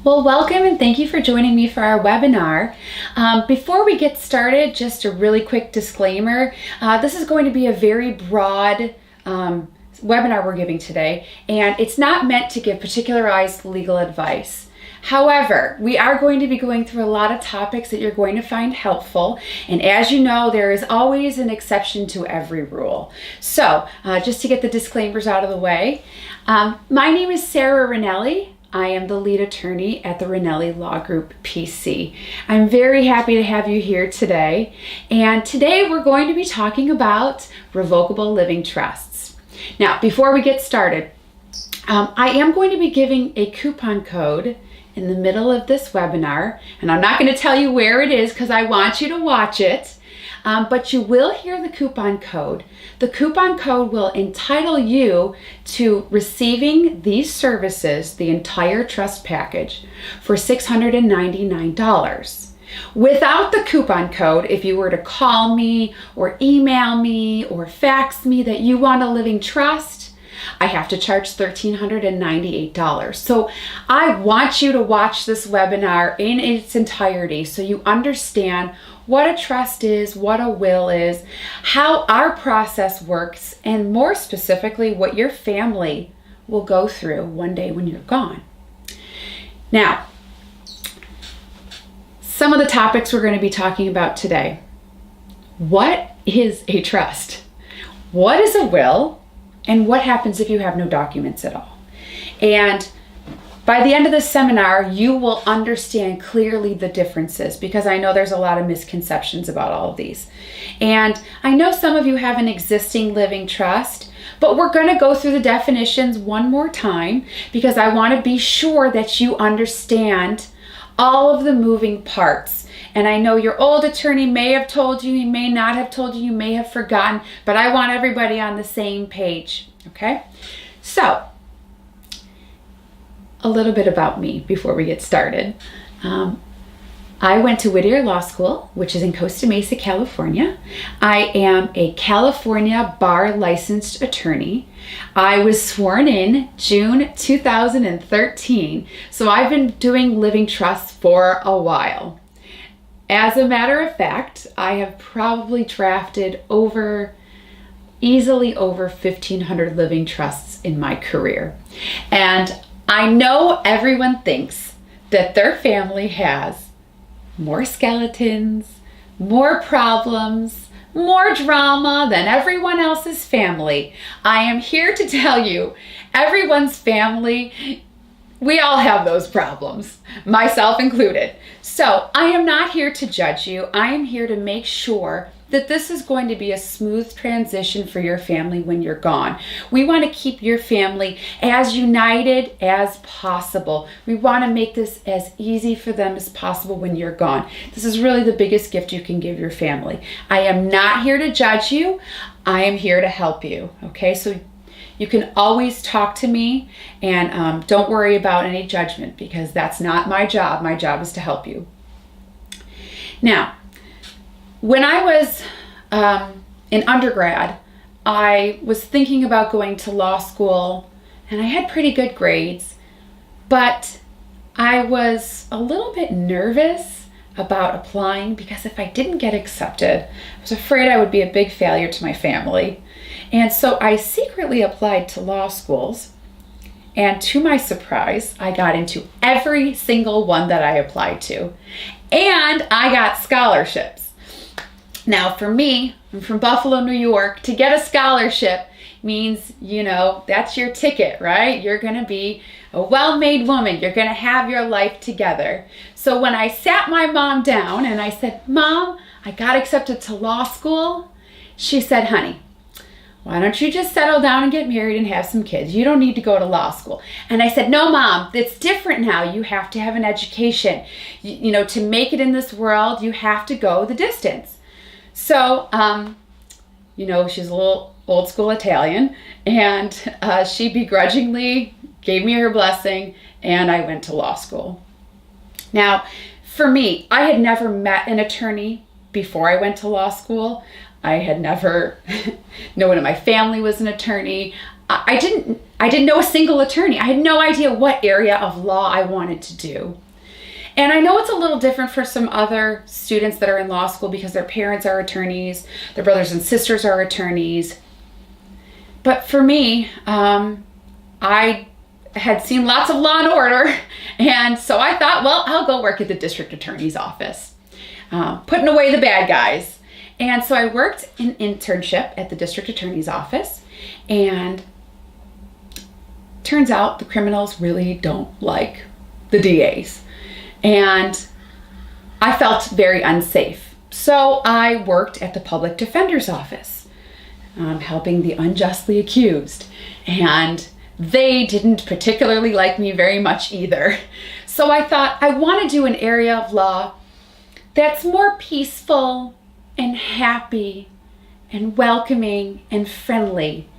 Well, welcome and thank you for joining me for our webinar. Before we get started, just a really quick disclaimer. This is going to be a very broad webinar we're giving today, and it's not meant to give particularized legal advice. However, we are going to be going through a lot of topics that you're going to find helpful, and as you know, there is always an exception to every rule. So, just to get the disclaimers out of the way, my name is Sarah Rinelli. I am the lead attorney at the Rinelli Law Group PC. I'm very happy to have you here today, and today we're going to be talking about revocable living trusts. Now, before we get started, I am going to be giving a coupon code in the middle of this webinar, and I'm not going to tell you where it is because I want you to watch it, but you will hear the coupon code. The coupon code will entitle you to receiving these services, the entire trust package, for $699. Without the coupon code, if you were to call me or email me or fax me that you want a living trust, I have to charge $1,398. So I want you to watch this webinar in its entirety so you understand what a trust is, what a will is, how our process works, and more specifically, what your family will go through one day when you're gone. Now, some of the topics we're going to be talking about today. What is a trust? What is a will? And what happens if you have no documents at all? And by the end of this seminar, you will understand clearly the differences, because I know there's a lot of misconceptions about all of these. And I know some of you have an existing living trust, but we're going to go through the definitions one more time because I want to be sure that you understand all of the moving parts. And I know your old attorney may have told you, he may not have told you, you may have forgotten, but I want everybody on the same page, okay? So, a little bit about me before we get started. I went to Whittier Law School, which is in Costa Mesa, California. I am a California bar licensed attorney. I was sworn in June 2013, so I've been doing living trusts for a while. As a matter of fact, I have probably drafted easily over 1,500 living trusts in my career. And I know everyone thinks that their family has more skeletons, more problems, more drama than everyone else's family. I am here to tell you, everyone's family, we all have those problems, myself included. So I am not here to judge you. I am here to make sure that this is going to be a smooth transition for your family when you're gone. We want to keep your family as united as possible. We want to make this as easy for them as possible when you're gone. This is really the biggest gift you can give your family. I am not here to judge you. I am here to help you. Okay, so you can always talk to me, and don't worry about any judgment because that's not my job. My job is to help you. Now, when I was in undergrad, I was thinking about going to law school, and I had pretty good grades, but I was a little bit nervous about applying because if I didn't get accepted, I was afraid I would be a big failure to my family. And so I secretly applied to law schools, and to my surprise, I got into every single one that I applied to, and I got scholarships. Now for me, I'm from Buffalo, New York. To get a scholarship means, that's your ticket, right? You're going to be a well-made woman. You're going to have your life together. So when I sat my mom down and I said, "Mom, I got accepted to law school," she said, "Honey, why don't you just settle down and get married and have some kids? You don't need to go to law school." And I said, "No, Mom, it's different now. You have to have an education. To make it in this world, you have to go the distance." So, she's a little old school Italian, and she begrudgingly gave me her blessing, and I went to law school. Now, for me, I had never met an attorney before I went to law school. I had never, no one in my family was an attorney. I didn't know a single attorney. I had no idea what area of law I wanted to do. And I know it's a little different for some other students that are in law school because their parents are attorneys, their brothers and sisters are attorneys. But for me, I had seen lots of Law and Order, and so I thought, well, I'll go work at the district attorney's office, putting away the bad guys. And so I worked an internship at the district attorney's office, and turns out the criminals really don't like the DAs. And I felt very unsafe. So I worked at the public defender's office, helping the unjustly accused. And they didn't particularly like me very much either. So I thought, I want to do an area of law that's more peaceful and happy and welcoming and friendly.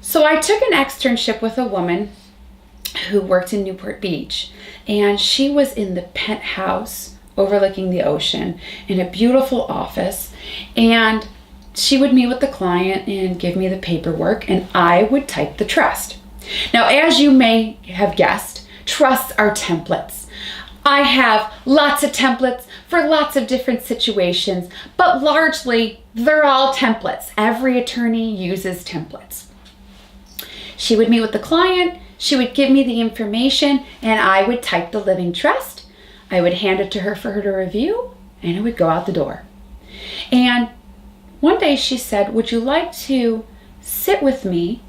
So I took an externship with a woman who worked in Newport Beach, and she was in the penthouse overlooking the ocean in a beautiful office, and she would meet with the client and give me the paperwork, and I would type the trust. Now, as you may have guessed, trusts are templates. I have lots of templates for lots of different situations, but largely they're all templates. Every attorney uses templates. She would meet with the client, she would give me the information, and I would type the living trust. I would hand it to her for her to review, and it would go out the door. And one day she said, would you like to sit with me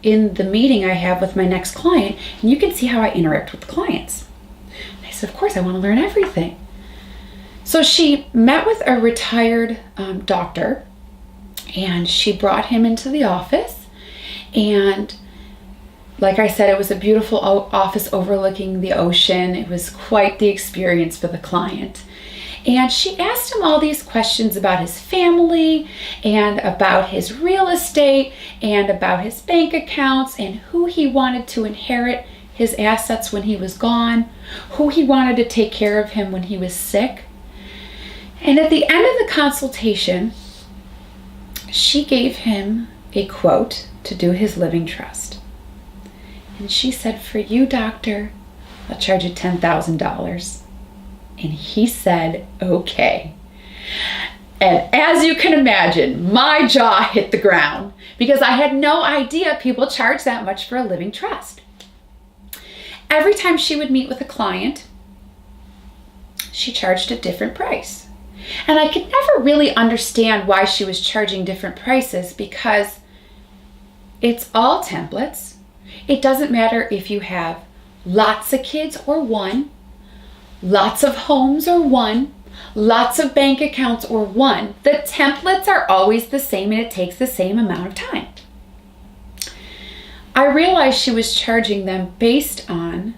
in the meeting I have with my next client, and you can see how I interact with clients? And I said, of course, I want to learn everything. So she met with a retired doctor, and she brought him into the office, and like I said, it was a beautiful office overlooking the ocean. It was quite the experience for the client. And she asked him all these questions about his family and about his real estate and about his bank accounts and who he wanted to inherit his assets when he was gone, who he wanted to take care of him when he was sick. And at the end of the consultation, she gave him a quote to do his living trust. And she said, for you, doctor, I'll charge you $10,000. And he said, okay. And as you can imagine, my jaw hit the ground because I had no idea people charge that much for a living trust. Every time she would meet with a client, she charged a different price. And I could never really understand why she was charging different prices because it's all templates. It doesn't matter if you have lots of kids or one, lots of homes or one, lots of bank accounts or one. The templates are always the same and it takes the same amount of time. I realized she was charging them based on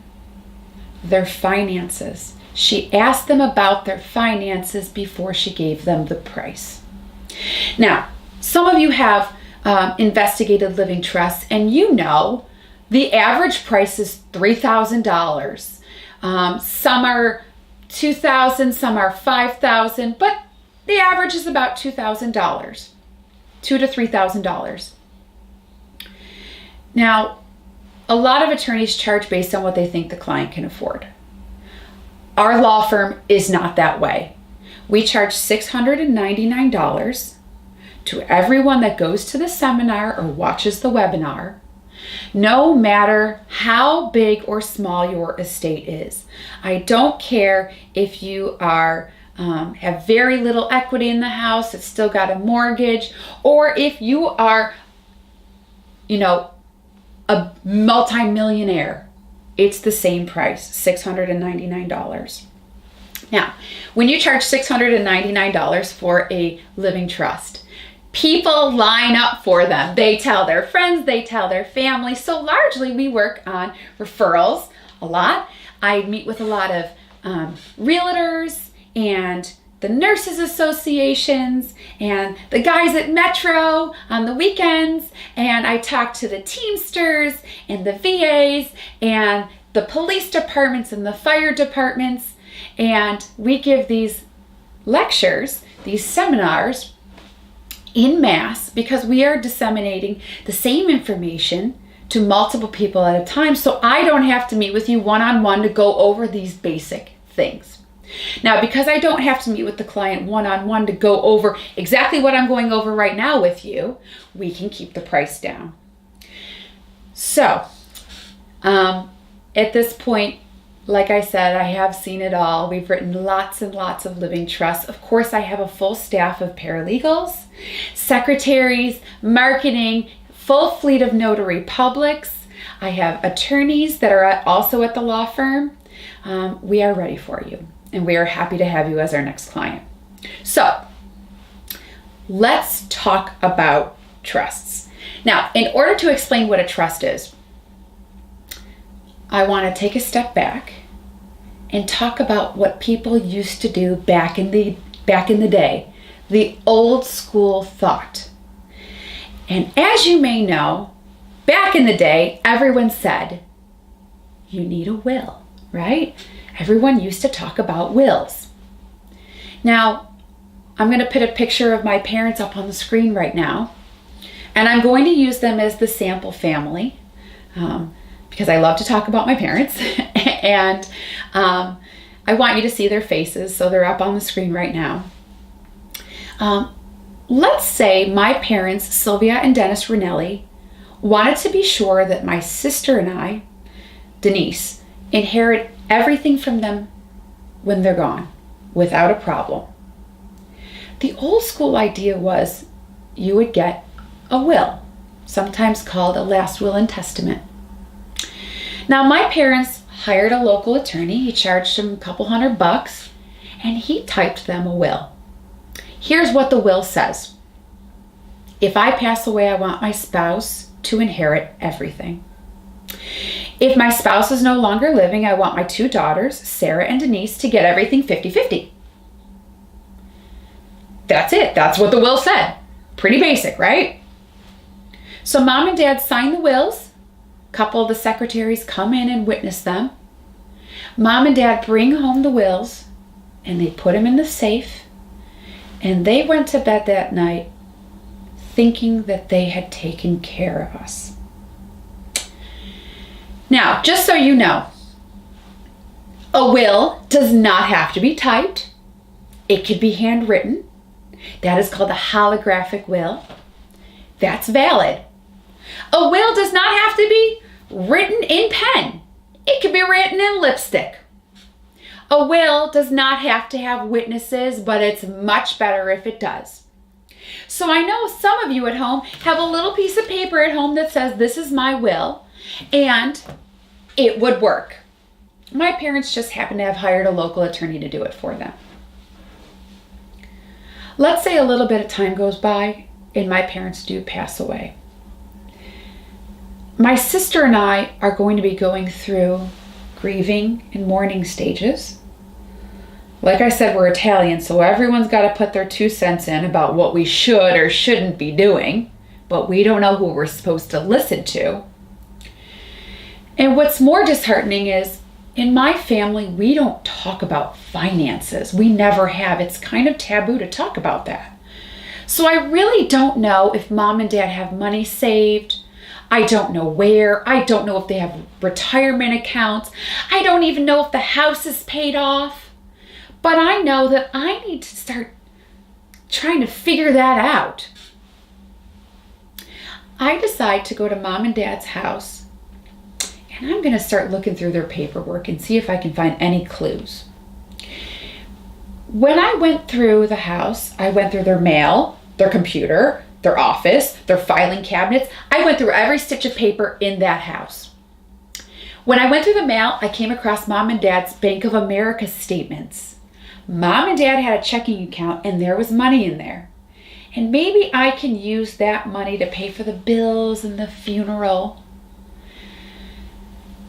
their finances. She asked them about their finances before she gave them the price. Now, some of you have investigated living trusts, and you know the average price is $3,000. Some are $2,000, some are $5,000, but the average is about $2,000, $2,000 to $3,000. Now, a lot of attorneys charge based on what they think the client can afford. Our law firm is not that way. We charge $699 to everyone that goes to the seminar or watches the webinar, no matter how big or small your estate is. I don't care if you are have very little equity in the house, it's still got a mortgage, or if you are, a multimillionaire. It's the same price, $699. Now, when you charge $699 for a living trust, people line up for them. They tell their friends, they tell their family. So largely we work on referrals a lot. I meet with a lot of realtors and the nurses associations and the guys at Metro on the weekends, and I talk to the Teamsters and the VAs and the police departments and the fire departments, and we give these lectures, these seminars, en masse because we are disseminating the same information to multiple people at a time, so I don't have to meet with you one-on-one to go over these basic things. Now, because I don't have to meet with the client one-on-one to go over exactly what I'm going over right now with you, we can keep the price down. So, at this point, like I said, I have seen it all. We've written lots and lots of living trusts. Of course, I have a full staff of paralegals, secretaries, marketing, full fleet of notary publics. I have attorneys that are also at the law firm. We are ready for you, and we are happy to have you as our next client. So, let's talk about trusts. Now, in order to explain what a trust is, I want to take a step back and talk about what people used to do back in the day, the old school thought. And as you may know, back in the day, everyone said, you need a will, right? Everyone used to talk about wills. Now, I'm going to put a picture of my parents up on the screen right now, and I'm going to use them as the sample family. Because I love to talk about my parents, and I want you to see their faces, so they're up on the screen right now. Let's say my parents, Sylvia and Dennis Rinelli, wanted to be sure that my sister and I, Denise, inherit everything from them when they're gone, without a problem. The old school idea was you would get a will, sometimes called a last will and testament. Now, my parents hired a local attorney. He charged them a couple $100, and he typed them a will. Here's what the will says. If I pass away, I want my spouse to inherit everything. If my spouse is no longer living, I want my 2 daughters, Sarah and Denise, to get everything 50-50. That's it. That's what the will said. Pretty basic, right? So Mom and Dad sign the wills. A couple of the secretaries come in and witness them. Mom and Dad bring home the wills, and they put them in the safe, and they went to bed that night thinking that they had taken care of us. Now, just so you know, a will does not have to be typed. It could be handwritten. That is called a holographic will. That's valid. A will does not have to be written in pen. It can be written in lipstick. A will does not have to have witnesses, but it's much better if it does. So I know some of you at home have a little piece of paper at home that says, this is my will, and it would work. My parents just happen to have hired a local attorney to do it for them. Let's say a little bit of time goes by and my parents do pass away. My sister and I are going to be going through grieving and mourning stages. Like I said, we're Italian, so everyone's got to put their 2 cents in about what we should or shouldn't be doing, but we don't know who we're supposed to listen to. And what's more disheartening is, in my family, we don't talk about finances. We never have. It's kind of taboo to talk about that. So I really don't know if Mom and Dad have money saved. I don't know where. I don't know if they have retirement accounts. I don't even know if the house is paid off. But I know that I need to start trying to figure that out. I decide to go to Mom and Dad's house, and I'm going to start looking through their paperwork and see if I can find any clues. When I went through the house, I went through their mail, their computer, their office, their filing cabinets. I went through every stitch of paper in that house. When I went through the mail, I came across Mom and Dad's Bank of America statements. Mom and Dad had a checking account, and there was money in there. And maybe I can use that money to pay for the bills and the funeral.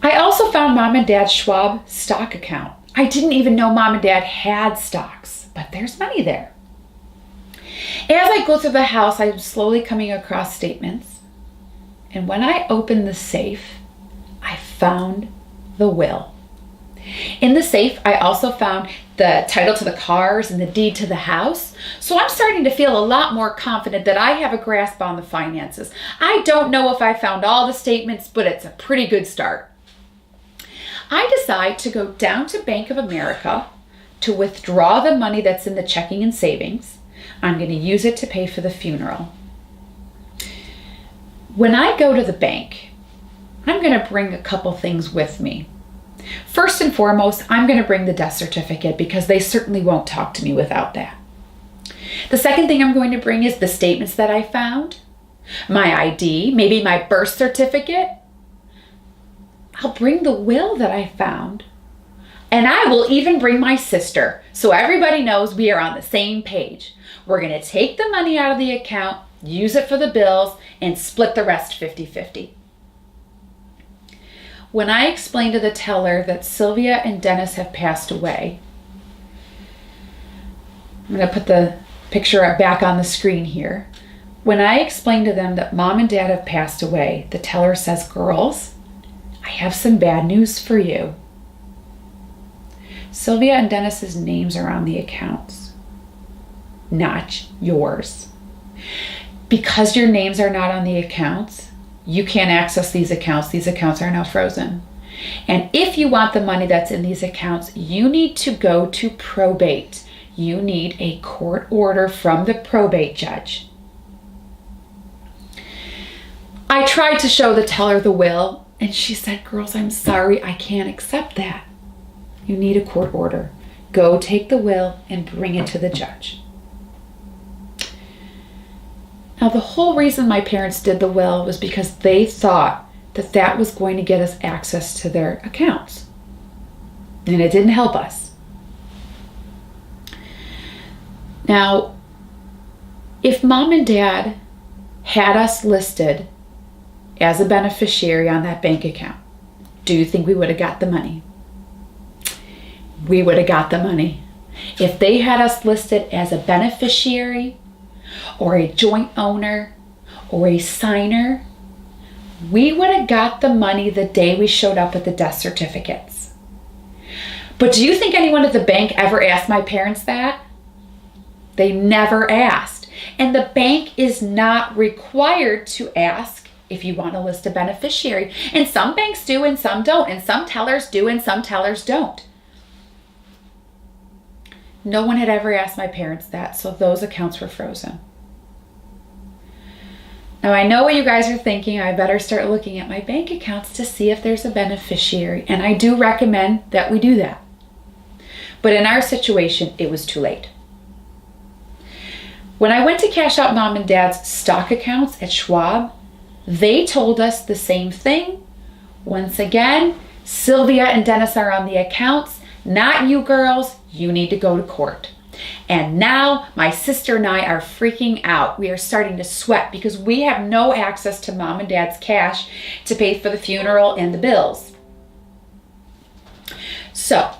I also found Mom and Dad's Schwab stock account. I didn't even know Mom and Dad had stocks, but there's money there. As I go through the house, I'm slowly coming across statements. And when I opened the safe, I found the will. In the safe, I also found the title to the cars and the deed to the house. So I'm starting to feel a lot more confident that I have a grasp on the finances. I don't know if I found all the statements, but it's a pretty good start. I decide to go down to Bank of America to withdraw the money that's in the checking and savings. I'm going to use it to pay for the funeral. When I go to the bank, I'm going to bring a couple things with me. First and foremost, I'm going to bring the death certificate because they certainly won't talk to me without that. The second thing I'm going to bring is the statements that I found, my ID, maybe my birth certificate. I'll bring the will that I found, and I will even bring my sister so everybody knows we are on the same page. We're going to take the money out of the account, use it for the bills, and split the rest 50-50. When I explained to the teller that Sylvia and Dennis have passed away, I'm going to put the picture back on the screen here. When I explained to them that Mom and Dad have passed away, the teller says, "Girls, I have some bad news for you. Sylvia and Dennis's names are on the accounts, not yours. Because your names are not on the accounts, you can't access these accounts. These accounts are now frozen. And if you want the money that's in these accounts, you need to go to probate. You need a court order from the probate judge." I tried to show the teller the will, and she said, "Girls, I'm sorry, I can't accept that. You need a court order. Go take the will and bring it to the judge." Now, the whole reason my parents did the will was because they thought that that was going to get us access to their accounts. And it didn't help us. Now, if Mom and Dad had us listed as a beneficiary on that bank account, do you think we would have got the money? We would have got the money. If they had us listed as a beneficiary or a joint owner or a signer, we would have got the money the day we showed up with the death certificates. But do you think anyone at the bank ever asked my parents that? They never asked. And the bank is not required to ask if you want to list a beneficiary. And some banks do and some don't. And some tellers do and some tellers don't. No one had ever asked my parents that, so those accounts were frozen. Now, I know what you guys are thinking. I better start looking at my bank accounts to see if there's a beneficiary, and I do recommend that we do that. But in our situation, it was too late. When I went to cash out Mom and Dad's stock accounts at Schwab, they told us the same thing. Once again, Sylvia and Dennis are on the accounts, not you girls. You need to go to court. And now my sister and I are freaking out. We are starting to sweat because we have no access to Mom and Dad's cash to pay for the funeral and the bills. So,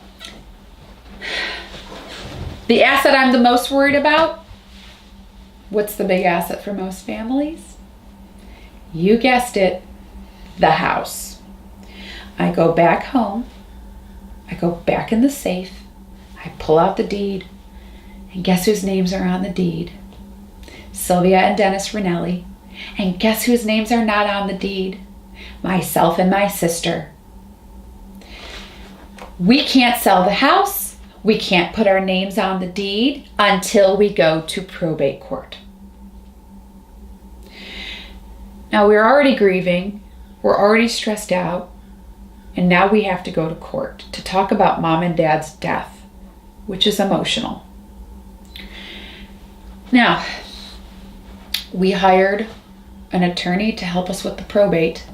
the asset I'm the most worried about, what's the big asset for most families? You guessed it, the house. I go back home. I go back in the safe. I pull out the deed, and guess whose names are on the deed? Sylvia and Dennis Rinelli. And guess whose names are not on the deed? Myself and my sister. We can't sell the house. We can't put our names on the deed until we go to probate court. Now, we're already grieving. We're already stressed out. And now we have to go to court to talk about Mom and Dad's death, which is emotional. Now, we hired an attorney to help us with the probate.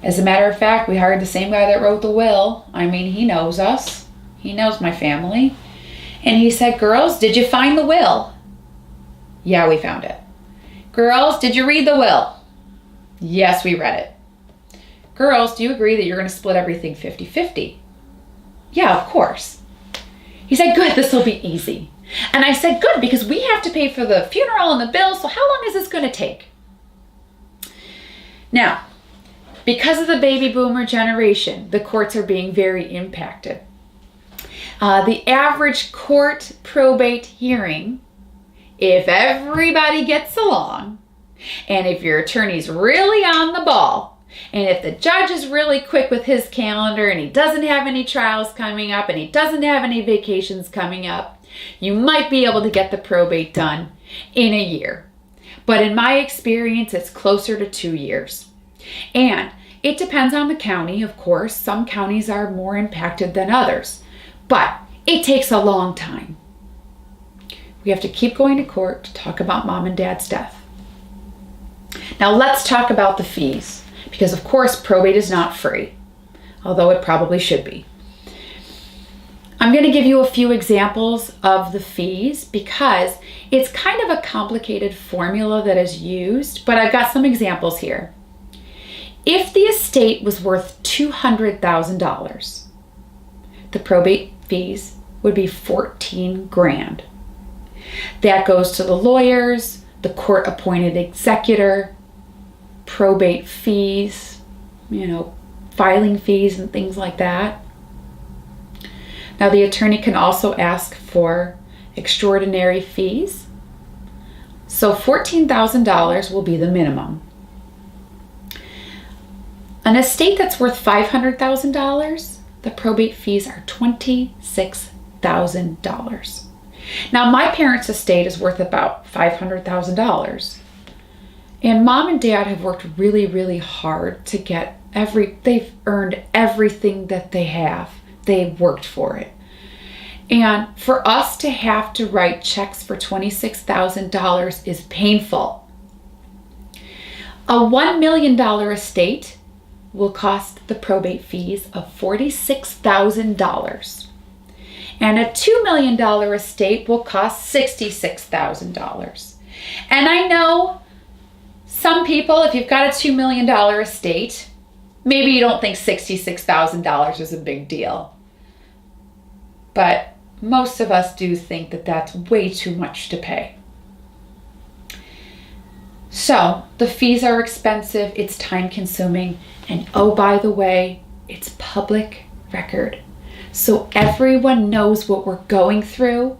As a matter of fact, we hired the same guy that wrote the will. I mean, he knows us. He knows my family. And he said, "Girls, did you find the will?" "Yeah, we found it." "Girls, did you read the will?" "Yes, we read it." "Girls, do you agree that you're going to split everything 50-50? "Yeah, of course." He said, "Good, this will be easy." And I said, "Good, because we have to pay for the funeral and the bills, so how long is this going to take?" Now, because of the baby boomer generation, the courts are being very impacted. The average court probate hearing, if everybody gets along, and if your attorney's really on the ball, and if the judge is really quick with his calendar and he doesn't have any trials coming up and he doesn't have any vacations coming up, you might be able to get the probate done in a year. But in my experience, it's closer to 2 years. And it depends on the county, of course. Some counties are more impacted than others, but it takes a long time. We have to keep going to court to talk about mom and dad's death. Now let's talk about the fees, because of course probate is not free, although it probably should be. I'm going to give you a few examples of the fees because it's kind of a complicated formula that is used, but I've got some examples here. If the estate was worth $200,000, the probate fees would be $14,000. That goes to the lawyers, the court-appointed executor, probate fees, filing fees and things like that. Now, the attorney can also ask for extraordinary fees. So $14,000 will be the minimum. An estate that's worth $500,000, the probate fees are $26,000. Now, my parents' estate is worth about $500,000. And mom and dad have worked really, really hard to get they've earned everything that they have. They worked for it. And for us to have to write checks for $26,000 is painful. A $1 million estate will cost the probate fees of $46,000. And a $2 million estate will cost $66,000. And I know some people, if you've got a $2 million estate, maybe you don't think $66,000 is a big deal. But most of us do think that that's way too much to pay. So the fees are expensive, it's time consuming, and oh, by the way, it's public record. So everyone knows what we're going through,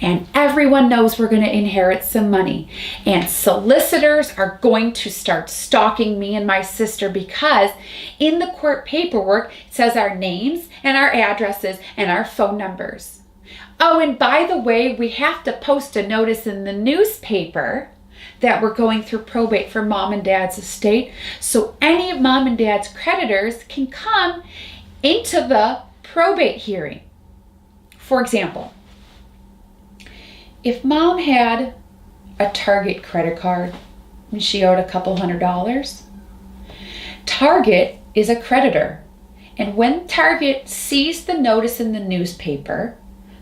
and everyone knows we're going to inherit some money. And solicitors are going to start stalking me and my sister because in the court paperwork it says our names and our addresses and our phone numbers. Oh, and by the way, we have to post a notice in the newspaper that we're going through probate for mom and dad's estate, so any of mom and dad's creditors can come into the probate hearing. For example, if mom had a Target credit card and she owed a couple $100, Target is a creditor. And when Target sees the notice in the newspaper,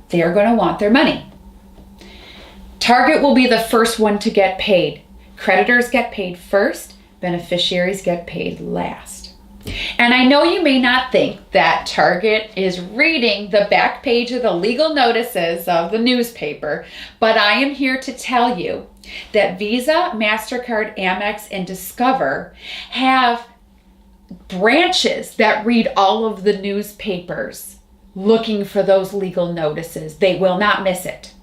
they are going to want their money. Target will be the first one to get paid. Creditors get paid first, beneficiaries get paid last. And I know you may not think that Target is reading the back page of the legal notices of the newspaper, but I am here to tell you that Visa, MasterCard, Amex, and Discover have branches that read all of the newspapers looking for those legal notices. They will not miss it.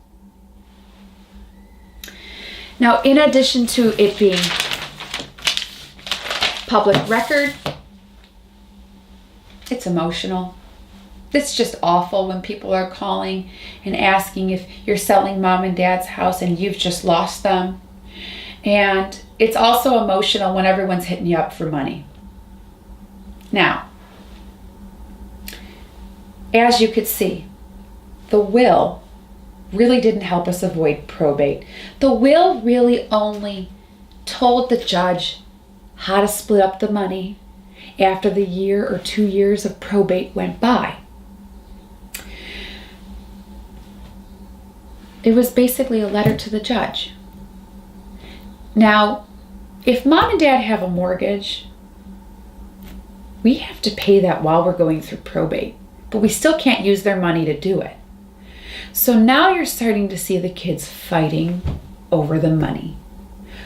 Now, in addition to it being public record, it's emotional. It's just awful when people are calling and asking if you're selling mom and dad's house and you've just lost them. And it's also emotional when everyone's hitting you up for money. Now, as you could see, the will really didn't help us avoid probate. The will really only told the judge how to split up the money after the year or 2 years of probate went by. It was basically a letter to the judge. Now, if mom and dad have a mortgage, we have to pay that while we're going through probate, but we still can't use their money to do it. So now you're starting to see the kids fighting over the money.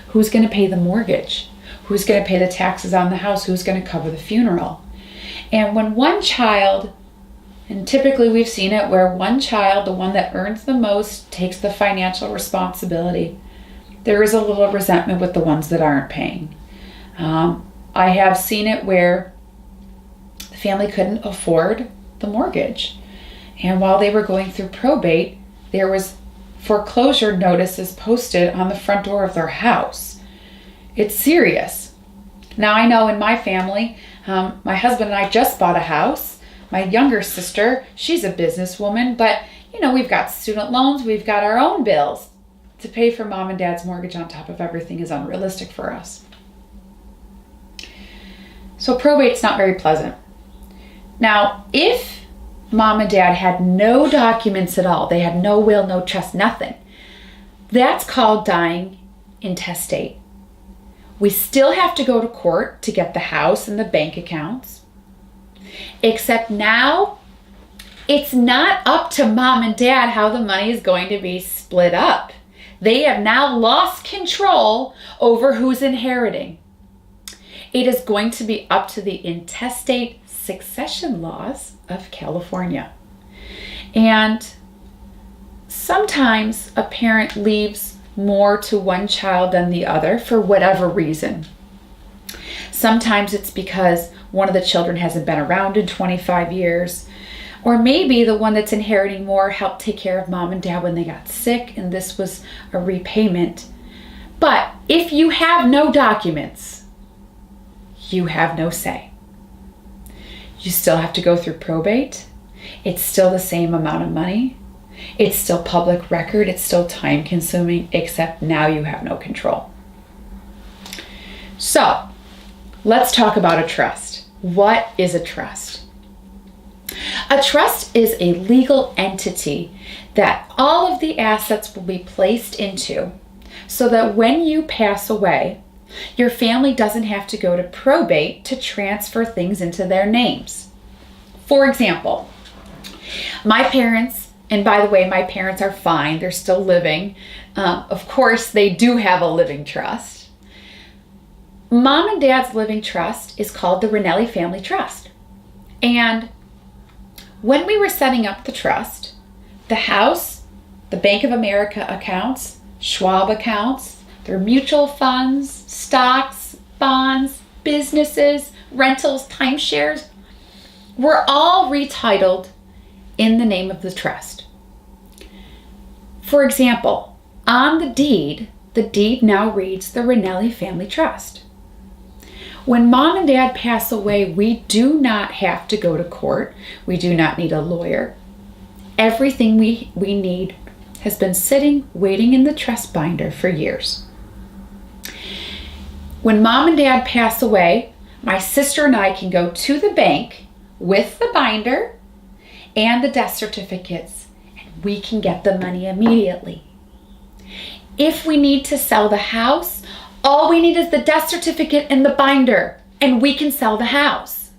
Who's going to pay the mortgage? Who's going to pay the taxes on the house? Who's going to cover the funeral? And when one child And typically we've seen it where one child, the one that earns the most, takes the financial responsibility. There is a little resentment with the ones that aren't paying. I have seen it where the family couldn't afford the mortgage. And while they were going through probate, there was foreclosure notices posted on the front door of their house. It's serious. Now I know in my family, my husband and I just bought a house. My younger sister, she's a businesswoman, but we've got student loans, we've got our own bills. To pay for mom and dad's mortgage on top of everything is unrealistic for us. So probate's not very pleasant. Now, if mom and dad had no documents at all, they had no will, no trust, nothing, that's called dying intestate. We still have to go to court to get the house and the bank accounts. Except now, it's not up to mom and dad how the money is going to be split up. They have now lost control over who's inheriting. It is going to be up to the intestate succession laws of California. And sometimes a parent leaves more to one child than the other for whatever reason. Sometimes it's because one of the children hasn't been around in 25 years, or maybe the one that's inheriting more helped take care of mom and dad when they got sick and this was a repayment. But if you have no documents, you have no say. You still have to go through probate. It's still the same amount of money. It's still public record. It's still time consuming, except now you have no control. So let's talk about a trust. What is a trust? A trust is a legal entity that all of the assets will be placed into so that when you pass away, your family doesn't have to go to probate to transfer things into their names. For example, my parents, and by the way, my parents are fine, they're still living. Of course, they do have a living trust. Mom and dad's living trust is called the Rinelli Family Trust. And when we were setting up the trust, the house, the Bank of America accounts, Schwab accounts, their mutual funds, stocks, bonds, businesses, rentals, timeshares, were all retitled in the name of the trust. For example, on the deed now reads the Rinelli Family Trust. When mom and dad pass away, we do not have to go to court. We do not need a lawyer. Everything we need has been sitting, waiting in the trust binder for years. When mom and dad pass away, my sister and I can go to the bank with the binder and the death certificates, and we can get the money immediately. If we need to sell the house, all we need is the death certificate and the binder, and we can sell the house.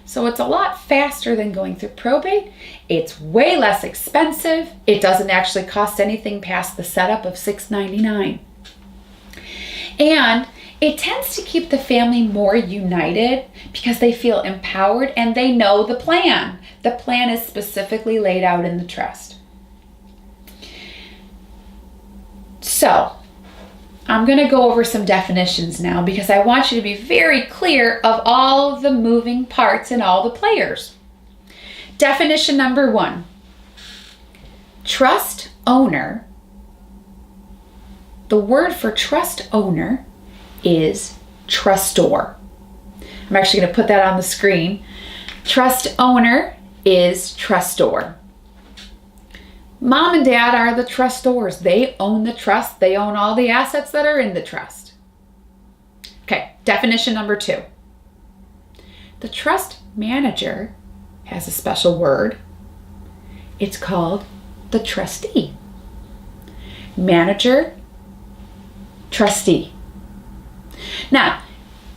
So it's a lot faster than going through probate. It's way less expensive. It doesn't actually cost anything past the setup of $6.99. And it tends to keep the family more united because they feel empowered and they know the plan. The plan is specifically laid out in the trust. So, I'm going to go over some definitions now because I want you to be very clear of all of the moving parts and all the players. Definition number 1. Trust owner. The word for trust owner is trustor. I'm actually going to put that on the screen. Trust owner is trustor. Mom and dad are the trustors. They own the trust. They own all the assets that are in the trust. Okay, definition number 2. The trust manager has a special word. It's called the trustee. Manager, trustee. Now,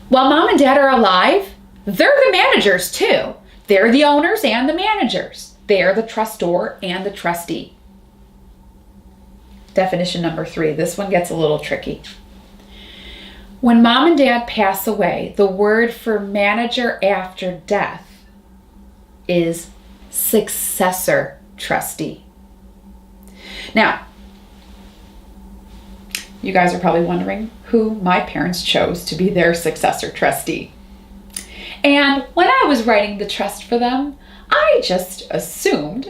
while mom and dad are alive, they're the managers too. They're the owners and the managers. They are the trustor and the trustee. Definition number 3. This one gets a little tricky. When mom and dad pass away, the word for manager after death is successor trustee. Now, you guys are probably wondering who my parents chose to be their successor trustee. And when I was writing the trust for them, I just assumed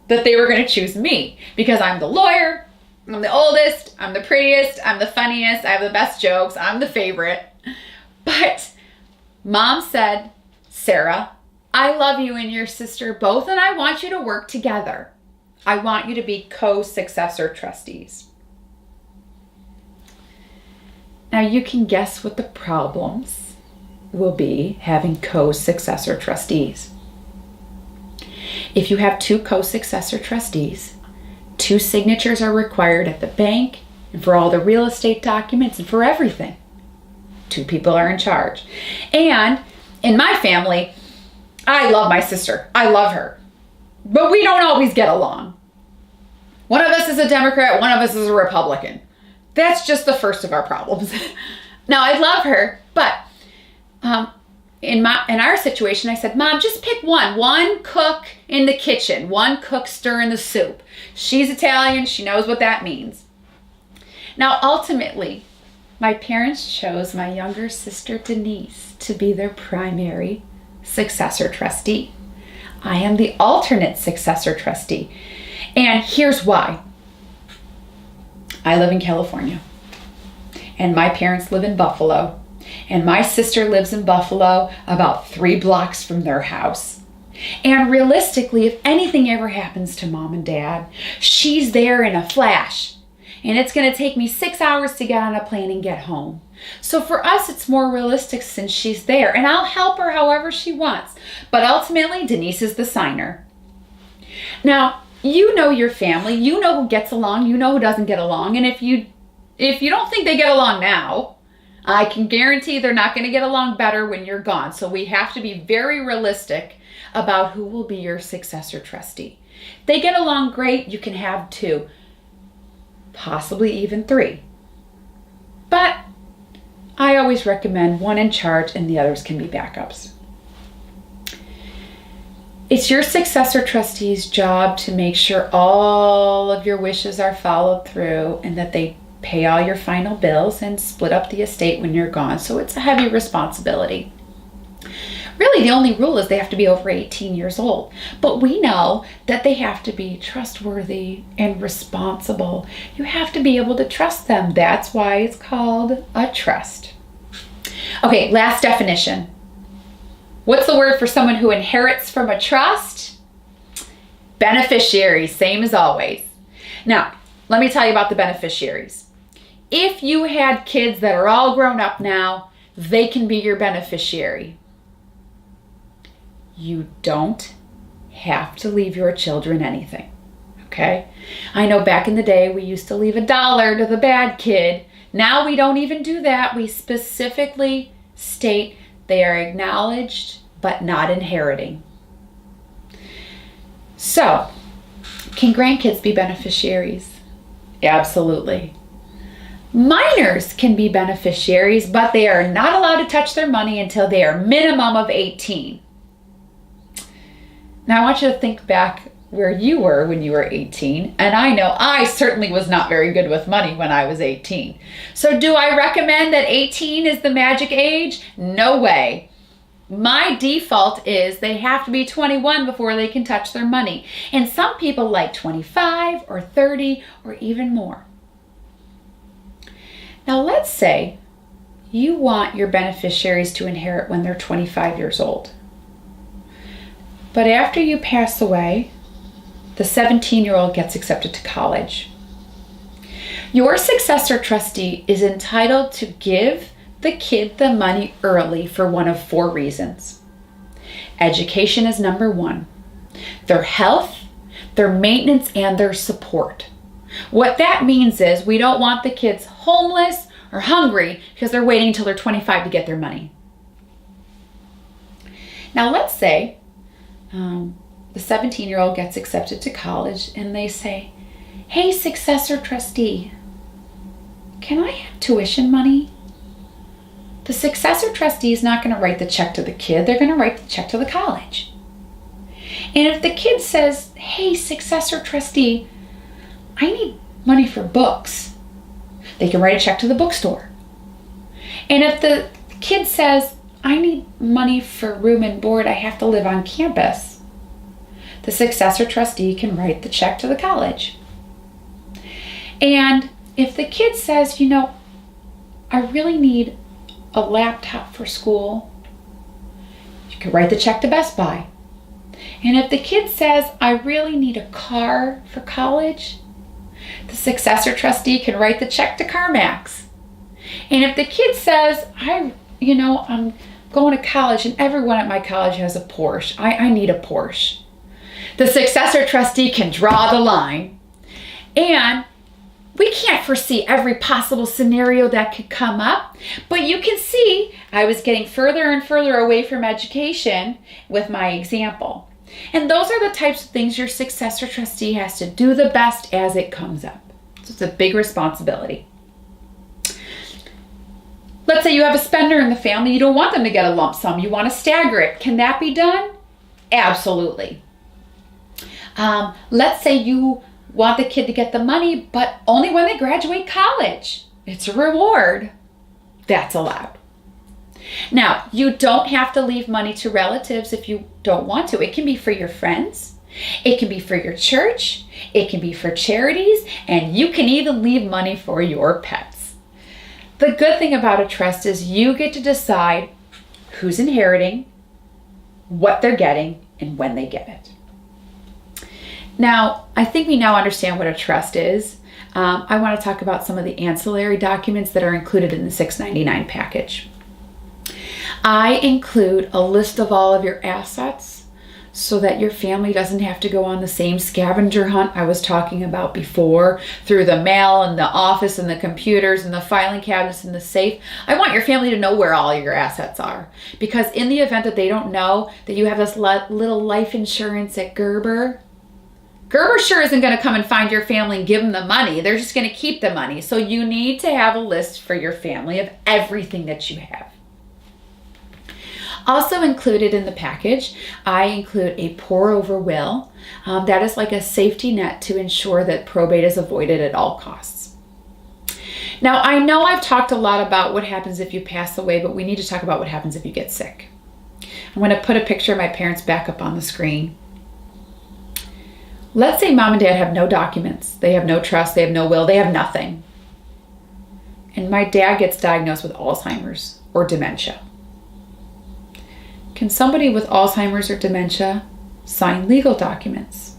that they were going to choose me because I'm the lawyer, I'm the oldest, I'm the prettiest, I'm the funniest, I have the best jokes, I'm the favorite. But Mom said, Sarah, I love you and your sister both, and I want you to work together. I want you to be co-successor trustees. Now you can guess what the problems will be having co-successor trustees. If you have two co-successor trustees, 2 signatures are required at the bank and for all the real estate documents and for everything. 2 people are in charge. And in my family, I love my sister. I love her. But we don't always get along. One of us is a Democrat, one of us is a Republican. That's just the first of our problems. Now, I love her, but in our situation, I said, Mom, just pick one cook in the kitchen, one cook stirring the soup. She's Italian, she knows what that means. Now, ultimately, my parents chose my younger sister, Denise, to be their primary successor trustee. I am the alternate successor trustee. And here's why. I live in California, and my parents live in Buffalo, and my sister lives in Buffalo about 3 blocks from their house. And realistically, if anything ever happens to Mom and Dad, she's there in a flash. And it's going to take me 6 hours to get on a plane and get home. So for us, it's more realistic since she's there. And I'll help her however she wants. But ultimately, Denise is the signer. Now, you know your family. You know who gets along. You know who doesn't get along. And if you don't think they get along now, I can guarantee they're not going to get along better when you're gone. So we have to be very realistic about who will be your successor trustee. If they get along great, you can have 2. Possibly even 3. But I always recommend one in charge and the others can be backups. It's your successor trustee's job to make sure all of your wishes are followed through and that they pay all your final bills and split up the estate when you're gone. So it's a heavy responsibility. Really, the only rule is they have to be over 18 years old. But we know that they have to be trustworthy and responsible. You have to be able to trust them. That's why it's called a trust. Okay, last definition. What's the word for someone who inherits from a trust? Beneficiaries, same as always. Now, let me tell you about the beneficiaries. If you had kids that are all grown up now, they can be your beneficiary. You don't have to leave your children anything, okay? I know back in the day we used to leave $1 to the bad kid. Now we don't even do that. We specifically state they are acknowledged but not inheriting. So, can grandkids be beneficiaries? Absolutely. Minors can be beneficiaries, but they are not allowed to touch their money until they are minimum of 18. Now I want you to think back where you were when you were 18, and I know I certainly was not very good with money when I was 18. So do I recommend that 18 is the magic age? No way. My default is they have to be 21 before they can touch their money. And some people like 25 or 30 or even more. Now let's say you want your beneficiaries to inherit when they're 25 years old. But after you pass away, the 17-year-old gets accepted to college. Your successor trustee is entitled to give the kid the money early for one of 4 reasons. Education is number 1. Their health, their maintenance, and their support. What that means is we don't want the kids homeless or hungry because they're waiting until they're 25 to get their money. Now let's say the 17-year-old gets accepted to college and they say, hey, successor trustee, can I have tuition money? The successor trustee is not going to write the check to the kid. They're going to write the check to the college. And if the kid says, hey, successor trustee, I need money for books, they can write a check to the bookstore. And if the kid says, I need money for room and board, I have to live on campus, the successor trustee can write the check to the college. And if the kid says, I really need a laptop for school, you can write the check to Best Buy. And if the kid says, I really need a car for college, the successor trustee can write the check to CarMax. And if the kid says, I'm going to college and everyone at my college has a Porsche, I need a Porsche, the successor trustee can draw the line. And we can't foresee every possible scenario that could come up, but you can see I was getting further and further away from education with my example. And those are the types of things your successor trustee has to do the best as it comes up. So it's a big responsibility. Let's say you have a spender in the family. You don't want them to get a lump sum. You want to stagger it. Can that be done? Absolutely. Let's say you want the kid to get the money, but only when they graduate college. It's a reward. That's allowed. Now, you don't have to leave money to relatives if you don't want to. It can be for your friends. It can be for your church. It can be for charities. And you can even leave money for your pets. The good thing about a trust is you get to decide who's inheriting, what they're getting, and when they get it. Now, I think we now understand what a trust is. I want to talk about some of the ancillary documents that are included in the $6.99 package. I include a list of all of your assets so that your family doesn't have to go on the same scavenger hunt I was talking about before through the mail and the office and the computers and the filing cabinets and the safe. I want your family to know where all your assets are, because in the event that they don't know that you have this little life insurance at Gerber sure isn't going to come and find your family and give them the money. They're just going to keep the money. So you need to have a list for your family of everything that you have. Also included in the package, I include a pour-over will. That is like a safety net to ensure that probate is avoided at all costs. Now, I know I've talked a lot about what happens if you pass away, but we need to talk about what happens if you get sick. I'm going to put a picture of my parents back up on the screen. Let's say mom and dad have no documents. They have no trust. They have no will. They have nothing. And my dad gets diagnosed with Alzheimer's or dementia. Can somebody with Alzheimer's or dementia sign legal documents?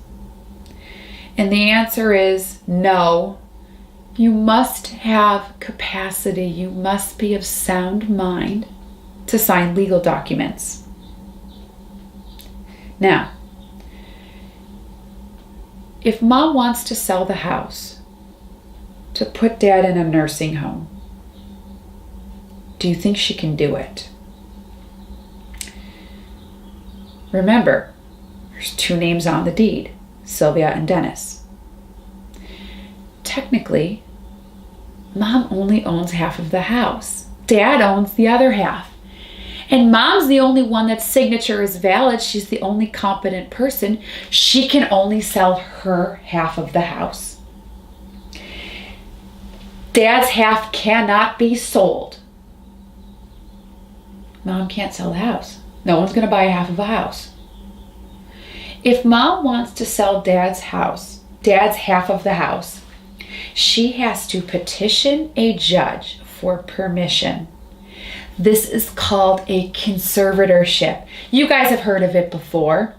And the answer is no. You must have capacity. You must be of sound mind to sign legal documents. Now, if mom wants to sell the house to put dad in a nursing home, do you think she can do it? Remember, there's two names on the deed, Sylvia and Dennis. Technically, mom only owns half of the house. Dad owns the other half. And mom's the only one that signature is valid. She's the only competent person. She can only sell her half of the house. Dad's half cannot be sold. Mom can't sell the house. No one's going to buy half of a house. If mom wants to sell dad's house, dad's half of the house, she has to petition a judge for permission. This is called a conservatorship. You guys have heard of it before.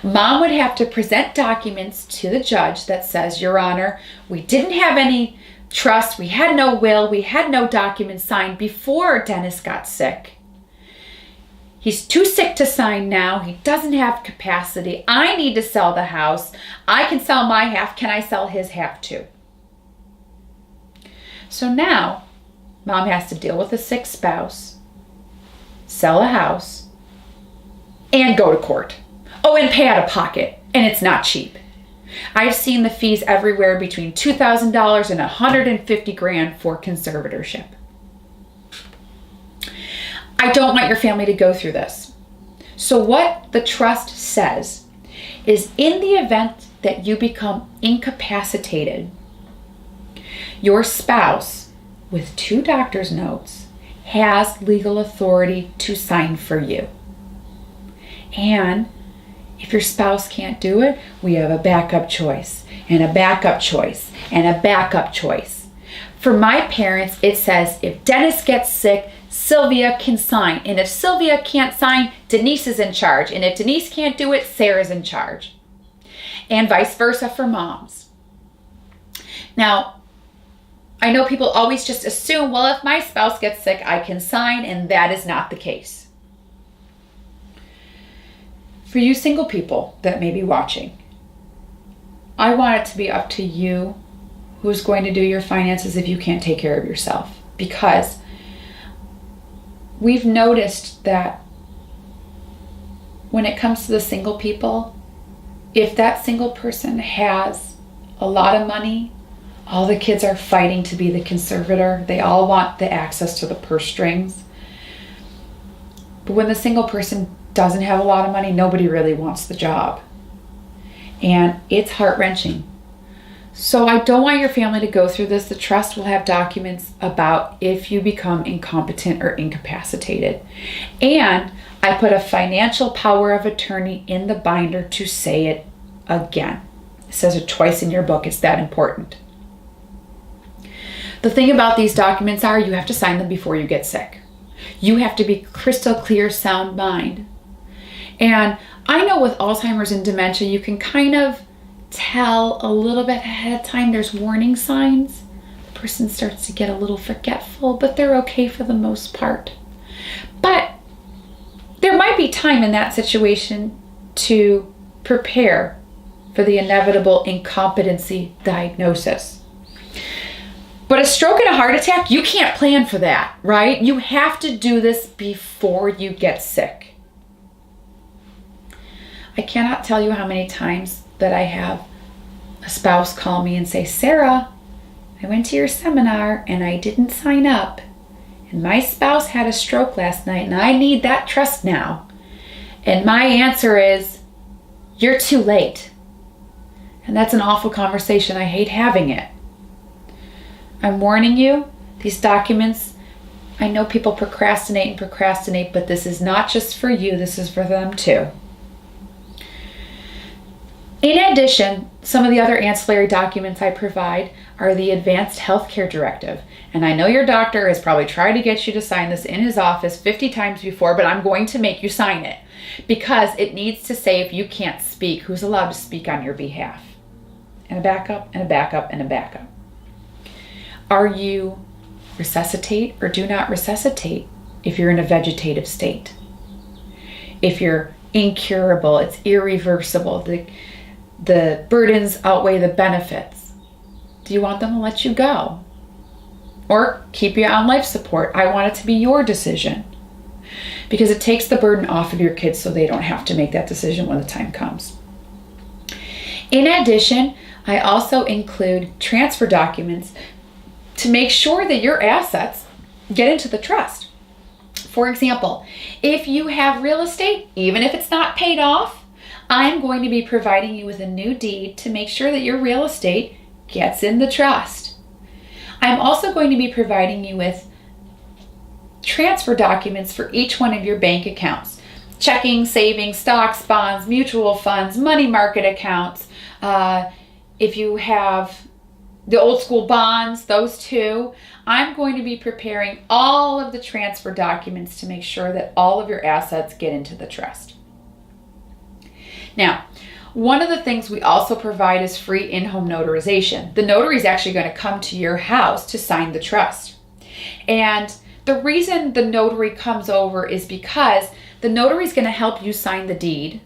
Mom would have to present documents to the judge that says, Your Honor, we didn't have any trust, we had no will, we had no documents signed before Dennis got sick. He's too sick to sign now. He doesn't have capacity. I need to sell the house. I can sell my half. Can I sell his half too? So now, mom has to deal with a sick spouse, sell a house, and go to court. Oh, and pay out of pocket. And it's not cheap. I've seen the fees everywhere between $2,000 and $150,000 for conservatorship. I don't want your family to go through this. So what the trust says is in the event that you become incapacitated, your spouse with 2 doctor's notes has legal authority to sign for you. And if your spouse can't do it, we have a backup choice and a backup choice and a backup choice. For my parents, it says if Dennis gets sick, Sylvia can sign. And if Sylvia can't sign, Denise is in charge. And if Denise can't do it, Sarah's in charge. And vice versa for moms. Now, I know people always just assume, well, if my spouse gets sick, I can sign, and that is not the case. For you single people that may be watching, I want it to be up to you who's going to do your finances if you can't take care of yourself. Because we've noticed that when it comes to the single people, if that single person has a lot of money, all the kids are fighting to be the conservator. They all want the access to the purse strings. But when the single person doesn't have a lot of money, nobody really wants the job. And it's heart-wrenching. So I don't want your family to go through this. The trust will have documents about if you become incompetent or incapacitated. And I put a financial power of attorney in the binder to say it again. It says it twice in your book. It's that important. The thing about these documents are you have to sign them before you get sick. You have to be crystal clear, sound mind. And I know with Alzheimer's and dementia, you can kind of tell a little bit ahead of time. There's warning signs. The person starts to get a little forgetful, but they're okay for the most part. But there might be time in that situation to prepare for the inevitable incompetency diagnosis. But a stroke and a heart attack, you can't plan for that, right? You have to do this before you get sick. I cannot tell you how many times that I have a spouse call me and say, Sarah, I went to your seminar and I didn't sign up. And my spouse had a stroke last night and I need that trust now. And my answer is, you're too late. And that's an awful conversation. I hate having it. I'm warning you, these documents, I know people procrastinate, but this is not just for you, this is for them too. In addition, some of the other ancillary documents I provide are the Advanced Healthcare Directive. And I know your doctor has probably tried to get you to sign this in his office 50 times before, but I'm going to make you sign it because it needs to say if you can't speak, who's allowed to speak on your behalf. And a backup, and a backup, and a backup. Are you resuscitate or do not resuscitate if you're in a vegetative state? If you're incurable, it's irreversible, the burdens outweigh the benefits. Do you want them to let you go? Or keep you on life support? I want it to be your decision. Because it takes the burden off of your kids so they don't have to make that decision when the time comes. In addition, I also include transfer documents to make sure that your assets get into the trust. For example, if you have real estate, even if it's not paid off, I'm going to be providing you with a new deed to make sure that your real estate gets in the trust. I'm also going to be providing you with transfer documents for each one of your bank accounts. Checking, savings, stocks, bonds, mutual funds, money market accounts. If you have the old school bonds, those two, I'm going to be preparing all of the transfer documents to make sure that all of your assets get into the trust. Now, one of the things we also provide is free in-home notarization. The notary is actually going to come to your house to sign the trust. And the reason the notary comes over is because the notary is going to help you sign the deed,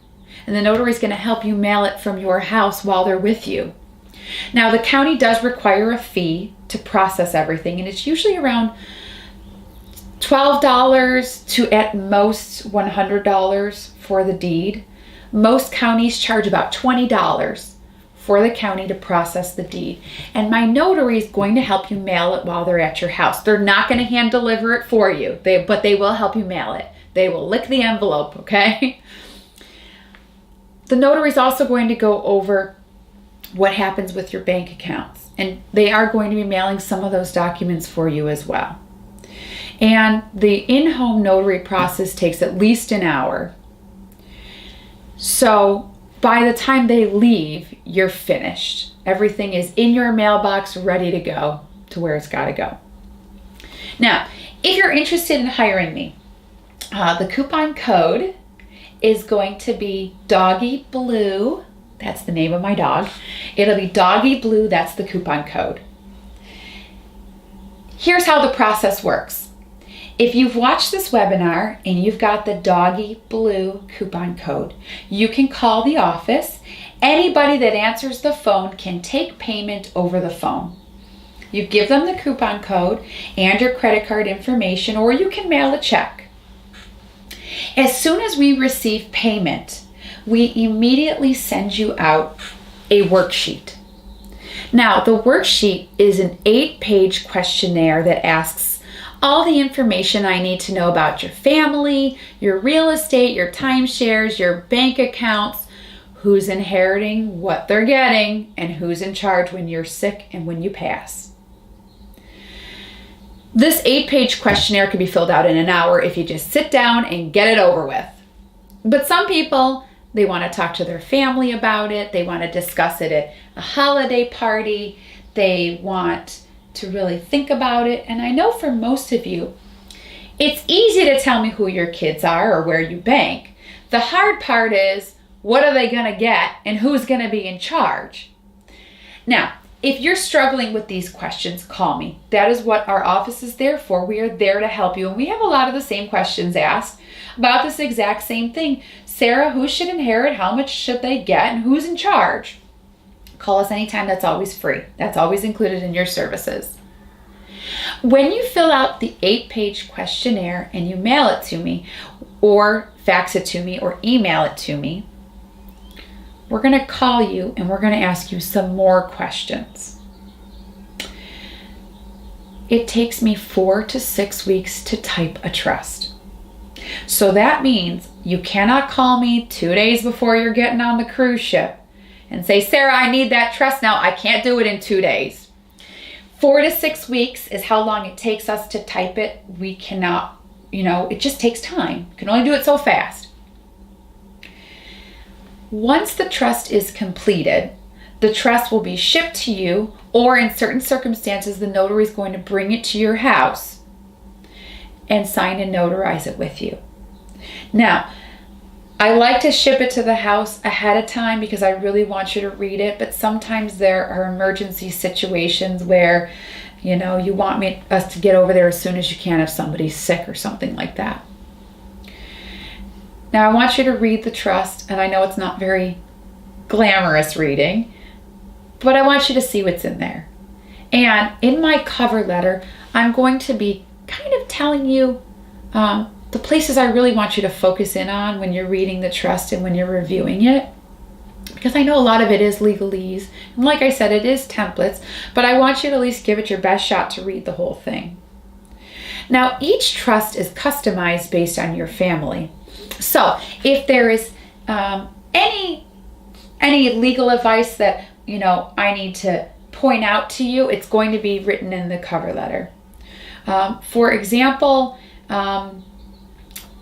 and the notary is going to help you mail it from your house while they're with you. Now, the county does require a fee to process everything, and it's usually around $12 to at most $100 for the deed. Most counties charge about $20 for the county to process the deed. And my notary is going to help you mail it while they're at your house. They're not going to hand deliver it for you, but they will help you mail it. They will lick the envelope, okay? The notary is also going to go over what happens with your bank accounts, and they are going to be mailing some of those documents for you as well. And the in-home notary process takes at least an hour. So by the time they leave, you're finished. Everything is in your mailbox, ready to go to where it's got to go. Now, if you're interested in hiring me, the coupon code is going to be Doggy Blue. That's the name of my dog. It'll be Doggy Blue. That's the coupon code. Here's how the process works. If you've watched this webinar and you've got the Doggy Blue coupon code, you can call the office. Anybody that answers the phone can take payment over the phone. You give them the coupon code and your credit card information, or you can mail a check. As soon as we receive payment, we immediately send you out a worksheet. Now, the worksheet is an 8-page questionnaire that asks all the information I need to know about your family, your real estate, your timeshares, your bank accounts, who's inheriting, what they're getting, and who's in charge when you're sick and when you pass. This 8-page questionnaire can be filled out in an hour if you just sit down and get it over with. But some people, they want to talk to their family about it. They want to discuss it at a holiday party. They want to really think about it. And I know for most of you, it's easy to tell me who your kids are or where you bank. The hard part is, what are they going to get and who's going to be in charge? Now, if you're struggling with these questions, call me. That is what our office is there for. We are there to help you. And we have a lot of the same questions asked about this exact same thing. Sarah, who should inherit? How much should they get? And who's in charge? Call us anytime. That's always free. That's always included in your services. When you fill out the 8-page questionnaire and you mail it to me, or fax it to me, or email it to me, we're going to call you and we're going to ask you some more questions. It takes me 4 to 6 weeks to type a trust. So that means you cannot call me 2 days before you're getting on the cruise ship and say, Sarah, I need that trust now. I can't do it in 2 days. 4 to 6 weeks is how long it takes us to type it. We cannot, it just takes time. You can only do it so fast. Once the trust is completed, the trust will be shipped to you, or in certain circumstances, the notary is going to bring it to your house and sign and notarize it with you. Now, I like to ship it to the house ahead of time because I really want you to read it, but sometimes there are emergency situations where, you want us to get over there as soon as you can if somebody's sick or something like that. Now, I want you to read the trust, and I know it's not very glamorous reading, but I want you to see what's in there. And in my cover letter, I'm going to be kind of telling you the places I really want you to focus in on when you're reading the trust and when you're reviewing it, because I know a lot of it is legalese. And like I said, it is templates, but I want you to at least give it your best shot to read the whole thing. Now, each trust is customized based on your family. So if there is any legal advice that, I need to point out to you, it's going to be written in the cover letter. For example,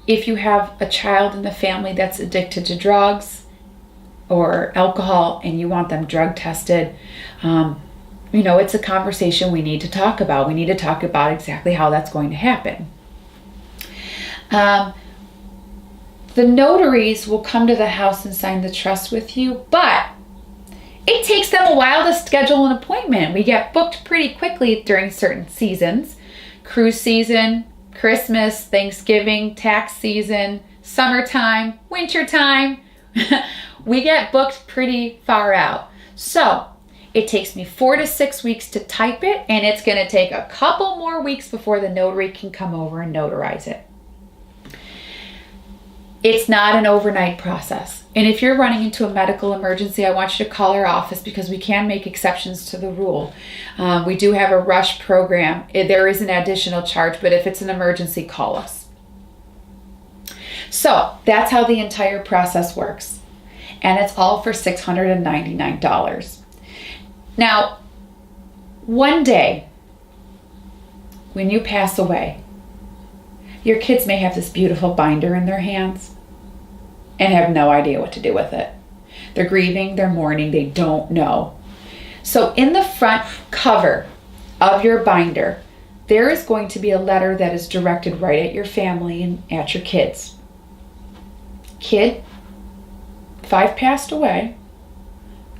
if you have a child in the family that's addicted to drugs or alcohol and you want them drug tested, it's a conversation we need to talk about. We need to talk about exactly how that's going to happen. The notaries will come to the house and sign the trust with you, but it takes them a while to schedule an appointment. We get booked pretty quickly during certain seasons. Cruise season, Christmas, Thanksgiving, tax season, summertime, wintertime. We get booked pretty far out. So it takes me 4 to 6 weeks to type it, and it's going to take a couple more weeks before the notary can come over and notarize it. It's not an overnight process. And if you're running into a medical emergency, I want you to call our office because we can make exceptions to the rule. We do have a rush program. There is an additional charge, but if it's an emergency, call us. So that's how the entire process works. and it's all for $699. Now, one day, when you pass away, your kids may have this beautiful binder in their hands and have no idea what to do with it. They're grieving, they're mourning, they don't know. So in the front cover of your binder, there is going to be a letter that is directed right at your family and at your kids. Kid, if I've passed away,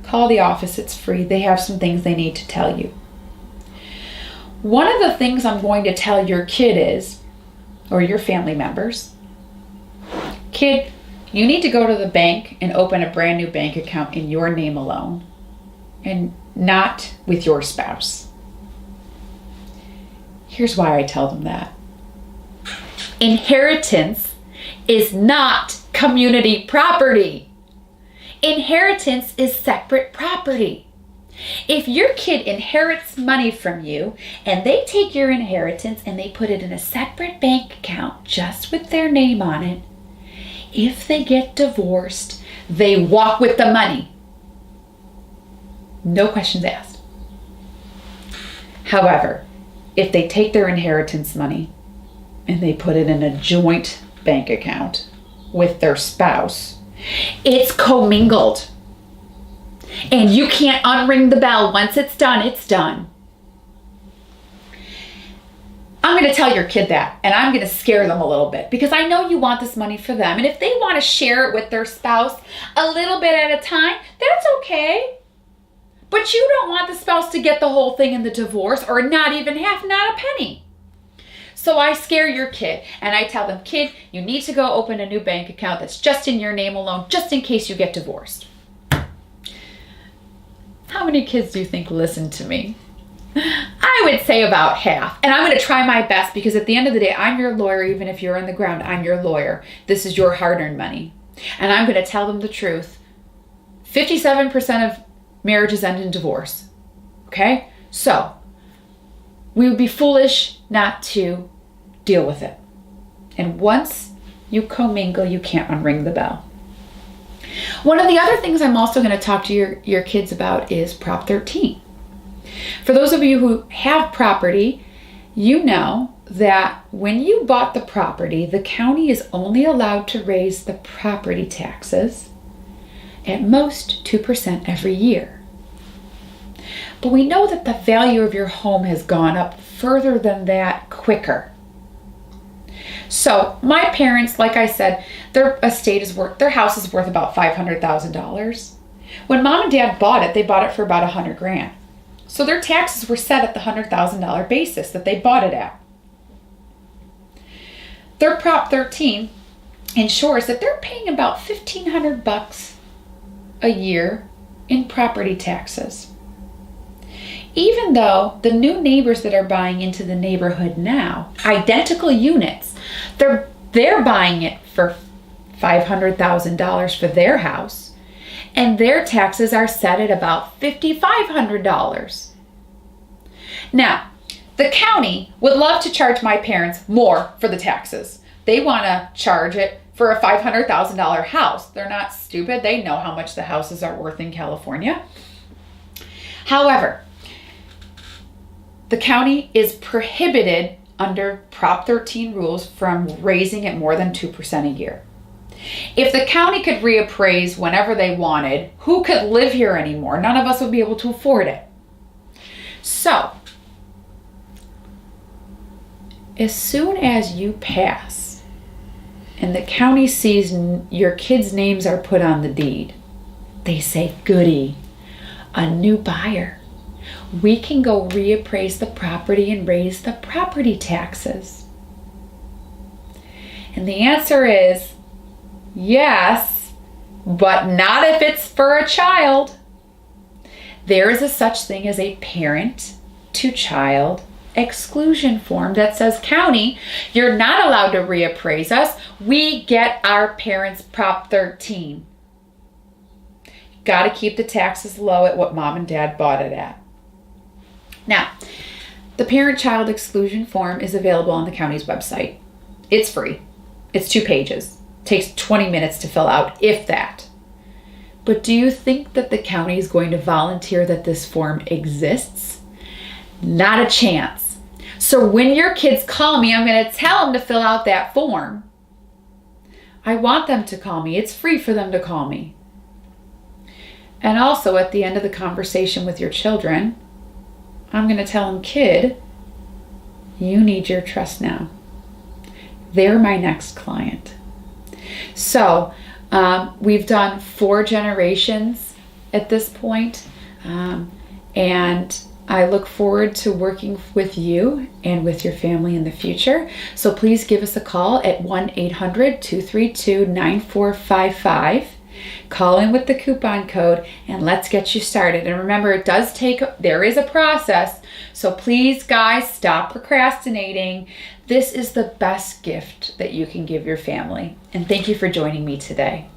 call the office, it's free. They have some things they need to tell you. One of the things I'm going to tell your kid is, or your family members, kid, you need to go to the bank and open a brand new bank account in your name alone and not with your spouse. Here's why I tell them that. Inheritance is not community property. Inheritance is separate property. If your kid inherits money from you and they take your inheritance and they put it in a separate bank account just with their name on it, if they get divorced, they walk with the money. No questions asked. However, if they take their inheritance money and they put it in a joint bank account with their spouse, it's commingled. And you can't unring the bell. Once it's done, it's done. I'm going to tell your kid that, and I'm going to scare them a little bit because I know you want this money for them. And if they want to share it with their spouse a little bit at a time, that's okay. But you don't want the spouse to get the whole thing in the divorce or not even half, not a penny. So I scare your kid and I tell them, kid, you need to go open a new bank account that's just in your name alone, just in case you get divorced. How many kids do you think listen to me? I would say about half. And I'm going to try my best because at the end of the day, I'm your lawyer. Even if you're on the ground, I'm your lawyer. This is your hard-earned money. And I'm going to tell them the truth. 57% of marriages end in divorce. Okay? So, we would be foolish not to deal with it. And once you commingle, you can't unring the bell. One of the other things I'm also going to talk to your kids about is Prop 13. For those of you who have property, you know that when you bought the property, the county is only allowed to raise the property taxes at most 2% every year. But we know that the value of your home has gone up further than that quicker. So my parents, like I said, their house is worth about $500,000. When mom and dad bought it, they bought it for about $100,000. So their taxes were set at the $100,000 basis that they bought it at. Their Prop 13 ensures that they're paying about $1,500 a year in property taxes. Even though the new neighbors that are buying into the neighborhood now, identical units, they're buying it for $500,000 for their house, and their taxes are set at about $5,500. Now, the county would love to charge my parents more for the taxes. They want to charge it for a $500,000 house. They're not stupid. They know how much the houses are worth in California. However, the county is prohibited under Prop 13 rules from raising it more than 2% a year. If the county could reappraise whenever they wanted, who could live here anymore? None of us would be able to afford it. So, as soon as you pass and the county sees your kids' names are put on the deed, they say, goody, a new buyer. We can go reappraise the property and raise the property taxes. And the answer is yes, but not if it's for a child. There is a such thing as a parent to child exclusion form that says, county, you're not allowed to reappraise us. We get our parents' Prop 13. Got to keep the taxes low at what mom and dad bought it at. Now, the parent-child exclusion form is available on the county's website. It's free. It's 2 pages. It takes 20 minutes to fill out, if that. But do you think that the county is going to volunteer that this form exists? Not a chance. So when your kids call me, I'm going to tell them to fill out that form. I want them to call me. It's free for them to call me. And also at the end of the conversation with your children, I'm going to tell them, kid, you need your trust now. They're my next client. So we've done 4 generations at this point, and I look forward to working with you and with your family in the future. So please give us a call at 1-800-232-9455. Call in with the coupon code and let's get you started. And remember, there is a process. So please, guys, stop procrastinating. This is the best gift that you can give your family. And thank you for joining me today.